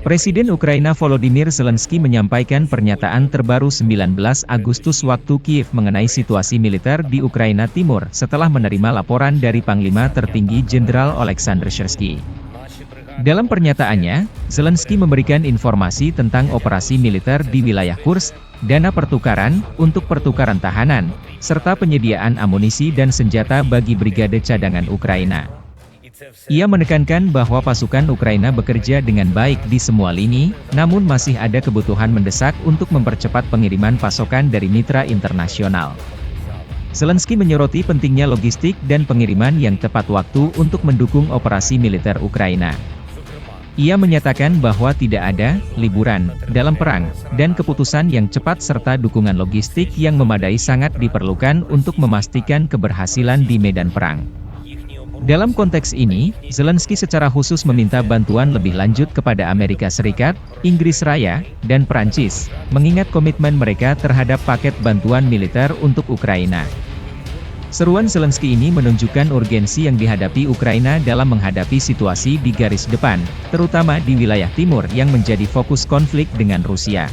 Presiden Ukraina Volodymyr Zelensky menyampaikan pernyataan terbaru 19 Agustus waktu Kiev mengenai situasi militer di Ukraina Timur setelah menerima laporan dari Panglima Tertinggi Jenderal Oleksandr Syrsky. Dalam pernyataannya, Zelensky memberikan informasi tentang operasi militer di wilayah Kursk, dana pertukaran untuk pertukaran tahanan, serta penyediaan amunisi dan senjata bagi Brigade Cadangan Ukraina. Ia menekankan bahwa pasukan Ukraina bekerja dengan baik di semua lini, namun masih ada kebutuhan mendesak untuk mempercepat pengiriman pasokan dari mitra internasional. Zelensky menyoroti pentingnya logistik dan pengiriman yang tepat waktu untuk mendukung operasi militer Ukraina. Ia menyatakan bahwa tidak ada liburan dalam perang, dan keputusan yang cepat serta dukungan logistik yang memadai sangat diperlukan untuk memastikan keberhasilan di medan perang. Dalam konteks ini, Zelensky secara khusus meminta bantuan lebih lanjut kepada Amerika Serikat, Inggris Raya, dan Prancis, mengingat komitmen mereka terhadap paket bantuan militer untuk Ukraina. Seruan Zelensky ini menunjukkan urgensi yang dihadapi Ukraina dalam menghadapi situasi di garis depan, terutama di wilayah timur yang menjadi fokus konflik dengan Rusia.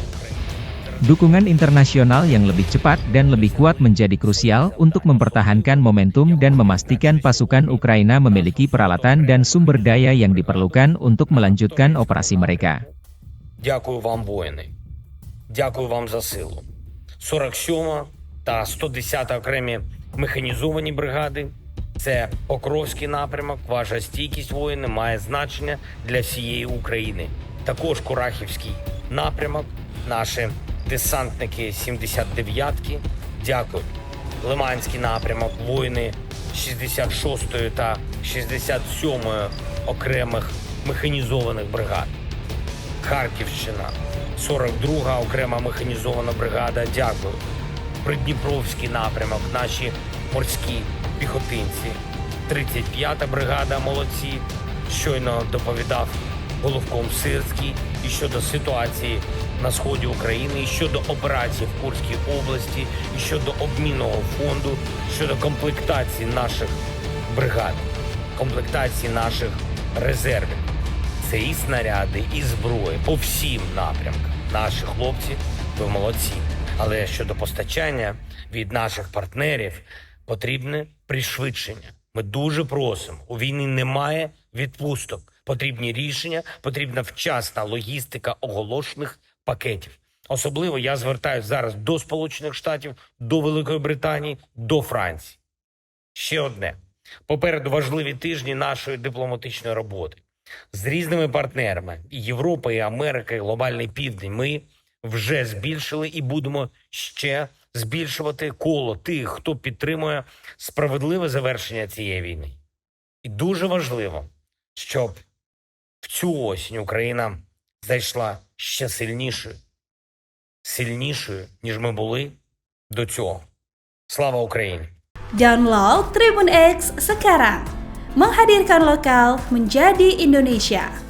Dukungan internasional yang lebih cepat dan lebih kuat menjadi krusial untuk mempertahankan momentum dan memastikan pasukan Ukraina memiliki peralatan dan sumber daya yang diperlukan untuk melanjutkan operasi mereka. Дякую вам, воїни. Дякую вам за силу. 47 та 110 окремі механізовані бригади. Це Покровський напрямок. Ваша стійкість, воїни, має значення для всієї України. Також Курахівський напрямок. Наші десантники 79-ки, дякую. Лиманський напрямок, воїни 66-ї та 67-ї окремих механізованих бригад. Харківщина, 42-га окрема механізована бригада, дякую. Придніпровський напрямок, наші морські піхотинці. 35-та бригада, молодці. Щойно доповідав головком Сирський і щодо ситуації на сході України, і щодо операцій в Курській області, і щодо обмінного фонду, щодо комплектації наших бригад, комплектації наших резервів. Це і снаряди, і зброї по всім напрямкам. Наші хлопці, ви молодці. Але щодо постачання від наших партнерів потрібне пришвидшення. Ми дуже просимо, у війни немає відпусток. Потрібні рішення, потрібна вчасна логістика оголошених пакетів. Особливо я звертаюся зараз до Сполучених Штатів, до Великої Британії, до Франції. Ще одне. Попереду важливі тижні нашої дипломатичної роботи. З різними партнерами – і Європа, і Америка, і Глобальний Південь – ми вже збільшили і будемо ще збільшувати коло тих, хто підтримує справедливе завершення цієї війни. І дуже важливо, щоб в цю осінь Україна зайшла ще сильнішою, ніж ми були до цього. Слава Україні! Download Tribun X sekarang, menghadirkan lokal menjadi Indonesia.